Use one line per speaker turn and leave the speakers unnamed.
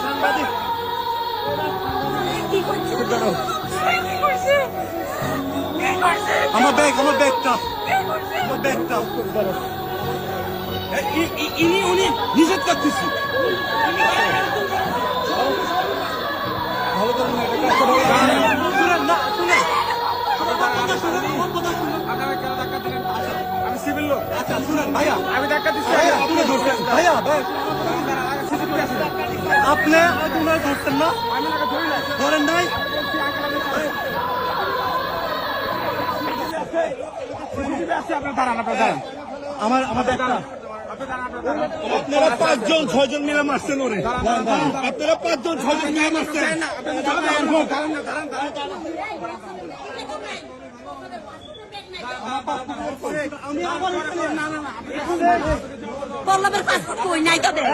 সাংবাদিক আমার ব্যাগটা উনি নিষেধ করতেছি ভালো করেন না আমি সিভিল লোক। আচ্ছা শুনেন ভাইয়া, আমি ধাক্কা দিচ্ছি, আপনি ধরছেন ভাইয়া, আপনি ধরছেন না, আমি ধরেন নাই। আপনারা 5 জন 6 জন মিলে মারছেন ওরে, আপনারা 5 জন 6 জন মিলে মারছেন।
পল্লবের পাসপোর্ট কই নাই তোদের?